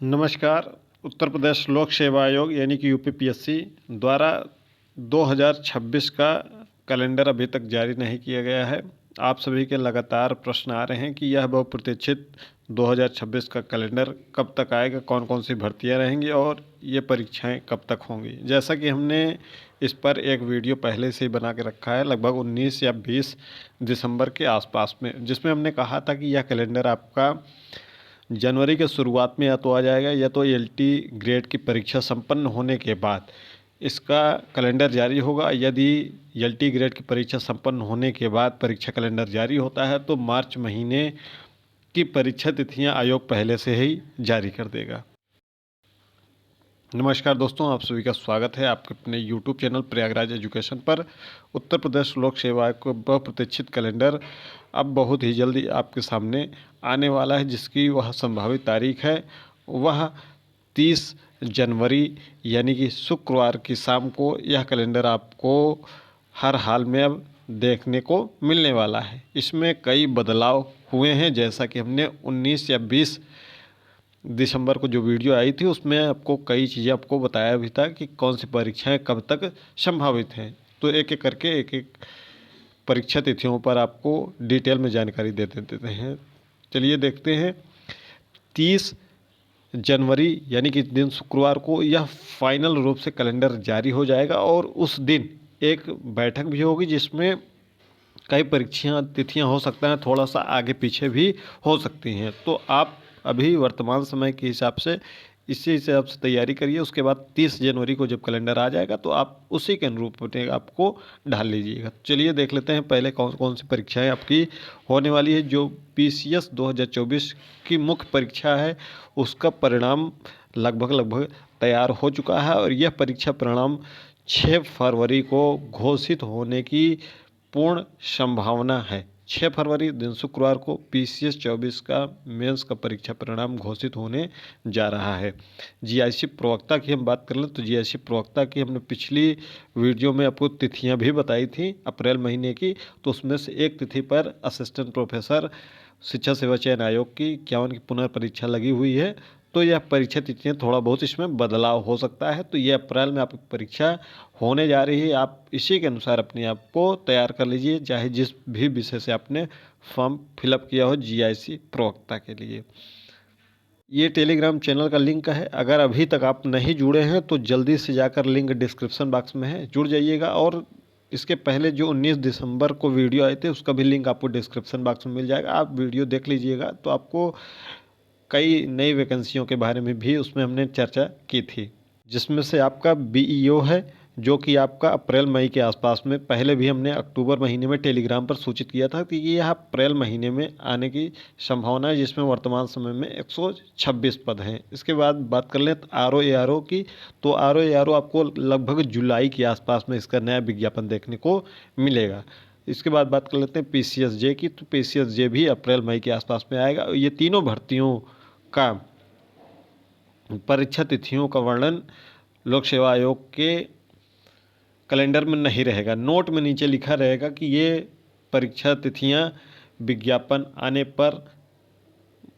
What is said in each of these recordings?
नमस्कार। उत्तर प्रदेश लोक सेवा आयोग यानी कि यूपीपीएससी द्वारा 2026 का कैलेंडर अभी तक जारी नहीं किया गया है। आप सभी के लगातार प्रश्न आ रहे हैं कि यह बहुप्रतीक्षित 2026 का कैलेंडर कब तक आएगा, कौन कौन सी भर्तियां रहेंगी और ये परीक्षाएं कब तक होंगी। जैसा कि हमने इस पर एक वीडियो पहले से ही बना के रखा है, लगभग 19 या 20 दिसंबर के आसपास में, जिसमें हमने कहा था कि यह कैलेंडर आपका जनवरी के शुरुआत में या तो आ जाएगा या तो एलटी ग्रेड की परीक्षा संपन्न होने के बाद इसका कैलेंडर जारी होगा। यदि एलटी ग्रेड की परीक्षा संपन्न होने के बाद परीक्षा कैलेंडर जारी होता है तो मार्च महीने की परीक्षा तिथियां आयोग पहले से ही जारी कर देगा। नमस्कार दोस्तों, आप सभी का स्वागत है आपके अपने यूट्यूब चैनल प्रयागराज एजुकेशन पर। उत्तर प्रदेश लोक सेवा आयोग का बहुप्रतीक्षित कैलेंडर अब बहुत ही जल्दी आपके सामने आने वाला है, जिसकी वह संभावित तारीख है वह 30 जनवरी यानी कि शुक्रवार की शाम को यह कैलेंडर आपको हर हाल में अब देखने को मिलने वाला है। इसमें कई बदलाव हुए हैं, जैसा कि हमने 19 या 20 दिसंबर को जो वीडियो आई थी उसमें आपको कई चीज़ें आपको बताया भी था कि कौन सी परीक्षाएं कब तक संभावित हैं। तो एक एक करके एक एक परीक्षा तिथियों पर आपको डिटेल में जानकारी देते हैं। चलिए देखते हैं। 30 जनवरी यानी कि दिन शुक्रवार को यह फाइनल रूप से कैलेंडर जारी हो जाएगा और उस दिन एक बैठक भी होगी जिसमें कई परीक्षाएं तिथियां हो सकता है, थोड़ा सा आगे पीछे भी हो सकती हैं। तो आप अभी वर्तमान समय के हिसाब से इसी हिसाब से तैयारी करिए। उसके बाद 30 जनवरी को जब कैलेंडर आ जाएगा तो आप उसी के अनुरूप अपने आपको ढाल लीजिएगा। चलिए देख लेते हैं पहले कौन कौन सी परीक्षाएं आपकी होने वाली है। जो पीसीएस 2024 की मुख्य परीक्षा है उसका परिणाम लगभग तैयार हो चुका है और यह परीक्षा परिणाम 6 फरवरी को घोषित होने की पूर्ण संभावना है। 6 फरवरी दिन शुक्रवार को पीसीएस 24 का मेंस का परीक्षा परिणाम घोषित होने जा रहा है। जीआईसी प्रवक्ता की हम बात कर लें तो जीआईसी प्रवक्ता की हमने पिछली वीडियो में आपको तिथियां भी बताई थी अप्रैल महीने की। तो उसमें से एक तिथि पर असिस्टेंट प्रोफेसर शिक्षा सेवा चयन आयोग की 51 की पुनर्परीक्षा लगी हुई है। तो यह परीक्षा तिथियां थोड़ा बहुत इसमें बदलाव हो सकता है। तो ये अप्रैल में आपकी परीक्षा होने जा रही है। आप इसी के अनुसार अपने आप को तैयार कर लीजिए, चाहे जिस भी विषय से आपने फॉर्म फिलअप किया हो जीआईसी प्रवक्ता के लिए। ये टेलीग्राम चैनल का लिंक है, अगर अभी तक आप नहीं जुड़े हैं तो जल्दी से जाकर लिंक डिस्क्रिप्शन बॉक्स में है, जुड़ जाइएगा। और इसके पहले जो 19 दिसंबर को वीडियो आए थे उसका भी लिंक आपको डिस्क्रिप्शन बॉक्स में मिल जाएगा, आप वीडियो देख लीजिएगा। तो आपको कई नई वैकेंसियों के बारे में भी उसमें हमने चर्चा की थी, जिसमें से आपका बीईओ है जो कि आपका अप्रैल मई के आसपास में, पहले भी हमने अक्टूबर महीने में टेलीग्राम पर सूचित किया था कि यह अप्रैल महीने में आने की संभावना है, जिसमें वर्तमान समय में 126 पद हैं। इसके बाद बात कर लें आरओ की, तो आरओ आपको लगभग जुलाई के आसपास में इसका नया विज्ञापन देखने को मिलेगा। इसके बाद बात कर लेते हैं पीसीएसजे की, तो पीसीएसजे भी अप्रैल मई के आसपास में आएगा। ये तीनों भर्तियों का परीक्षा तिथियों का वर्णन लोक सेवा आयोग के कैलेंडर में नहीं रहेगा, नोट में नीचे लिखा रहेगा कि ये परीक्षा तिथियां विज्ञापन आने पर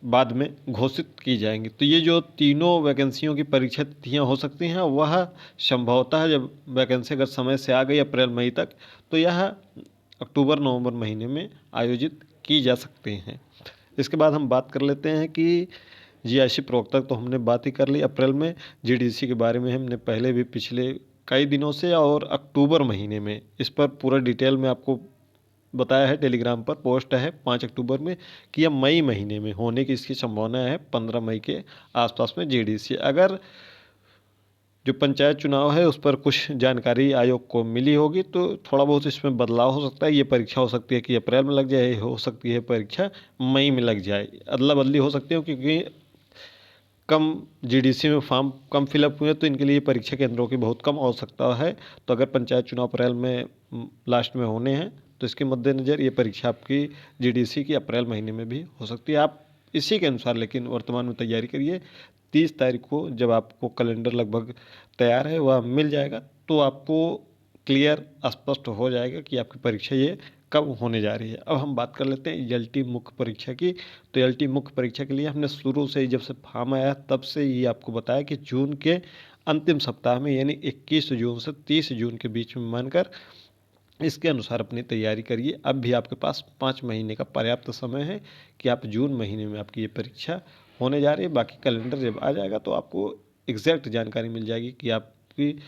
बाद में घोषित की जाएंगी। तो ये जो तीनों वैकेंसियों की परीक्षा तिथियां हो सकती हैं वह संभवतः जब वैकेंसी अगर समय से आ गई अप्रैल मई तक तो यह अक्टूबर नवंबर महीने में आयोजित की जा सकती हैं। इसके बाद हम बात कर लेते हैं कि जीआईसी प्रवक्ता तो हमने बात ही कर ली अप्रैल में। जीडीसी के बारे में हमने पहले भी पिछले कई दिनों से और अक्टूबर महीने में इस पर पूरा डिटेल में आपको बताया है, टेलीग्राम पर पोस्ट है 5 अक्टूबर में कि यह मई महीने में होने की इसकी संभावना है, 15 मई के आसपास में जीडीसी। अगर जो पंचायत चुनाव है उस पर कुछ जानकारी आयोग को मिली होगी तो थोड़ा बहुत इसमें बदलाव हो सकता है। ये परीक्षा हो सकती है कि अप्रैल में लग जाए, हो सकती है परीक्षा मई में लग जाए, अदला बदली हो सकती है, क्योंकि कम जीडीसी में फॉर्म कम फिलअप हुए तो इनके लिए परीक्षा केंद्रों की बहुत कम आवश्यकता है। तो अगर पंचायत चुनाव अप्रैल में लास्ट में होने हैं तो इसके मद्देनज़र ये परीक्षा आपकी जीडीसी की अप्रैल महीने में भी हो सकती है। आप इसी के अनुसार लेकिन वर्तमान में तैयारी करिए। 30 तारीख को जब आपको कैलेंडर लगभग तैयार है वह मिल जाएगा तो आपको क्लियर स्पष्ट हो जाएगा कि आपकी परीक्षा ये कब होने जा रही है। अब हम बात कर लेते हैं एलटी मुख्य परीक्षा की। तो एलटी मुख्य परीक्षा के लिए हमने शुरू से ही जब से फॉर्म आया तब से ही आपको बताया कि जून के अंतिम सप्ताह में यानी 21 जून से 30 जून के बीच में मानकर इसके अनुसार अपनी तैयारी करिए। अब भी आपके पास 5 महीने का पर्याप्त समय है कि आप जून महीने में आपकी ये परीक्षा होने जा रही है। बाकी कैलेंडर जब आ जाएगा तो आपको एग्जैक्ट जानकारी मिल जाएगी कि आपकी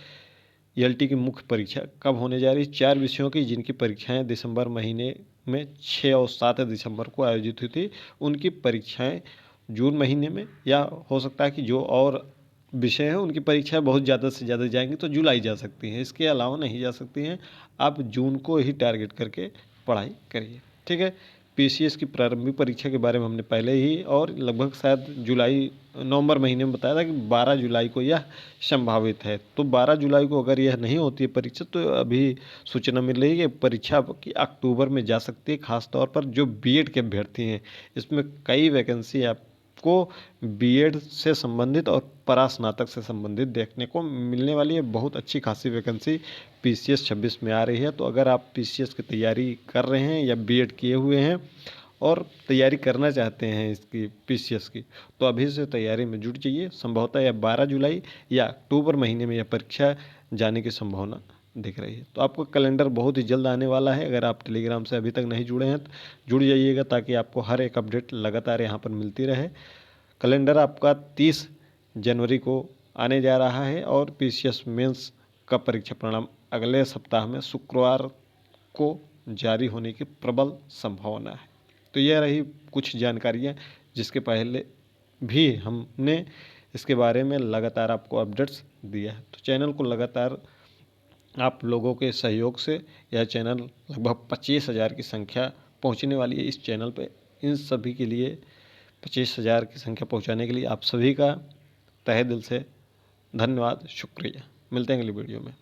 एलटी की मुख्य परीक्षा कब होने जा रही है। 4 विषयों की जिनकी परीक्षाएं दिसंबर महीने में 6 और 7 दिसंबर को आयोजित हुई थी, उनकी परीक्षाएं जून महीने में, या हो सकता है कि जो और विषय हैं उनकी परीक्षाएं बहुत ज़्यादा से ज़्यादा जाएंगी तो जुलाई जा सकती हैं, इसके अलावा नहीं जा सकती हैं। आप जून को ही टारगेट करके पढ़ाई करिए, ठीक है। पीसीएस की प्रारंभिक परीक्षा के बारे में हमने पहले ही और लगभग शायद नवंबर महीने में बताया था कि 12 जुलाई को यह संभावित है। तो 12 जुलाई को अगर यह नहीं होती है परीक्षा तो अभी सूचना मिल रही है कि परीक्षा की अक्टूबर में जा सकती है। खासतौर पर जो बीएड के अभ्यर्थी हैं, इसमें कई वैकेंसी आपको बीएड से संबंधित और परास्नातक से संबंधित देखने को मिलने वाली है। बहुत अच्छी खासी वैकेंसी पीसीएस 26 में आ रही है। तो अगर आप पीसीएस की तैयारी कर रहे हैं या बीएड किए हुए हैं और तैयारी करना चाहते हैं इसकी पीसीएस की, तो अभी से तैयारी में जुट जाइए। संभवतः या 12 जुलाई या अक्टूबर महीने में यह परीक्षा जाने की संभावना दिख रही है। तो आपको कैलेंडर बहुत ही जल्द आने वाला है। अगर आप टेलीग्राम से अभी तक नहीं जुड़े हैं तो जुड़ जाइएगा ताकि आपको हर एक अपडेट लगातार यहाँ पर मिलती रहे। कैलेंडर आपका 30 जनवरी को आने जा रहा है और पीसीएस मेंस का परीक्षा परिणाम अगले सप्ताह में शुक्रवार को जारी होने की प्रबल संभावना है। तो यह रही कुछ जानकारियाँ जिसके पहले भी हमने इसके बारे में लगातार आपको अपडेट्स दिया है। तो चैनल को लगातार आप लोगों के सहयोग से यह चैनल लगभग 25,000 की संख्या पहुंचने वाली है। इस चैनल पे इन सभी के लिए 25,000 की संख्या पहुंचाने के लिए आप सभी का तहे दिल से धन्यवाद, शुक्रिया। मिलते हैं अगली वीडियो में।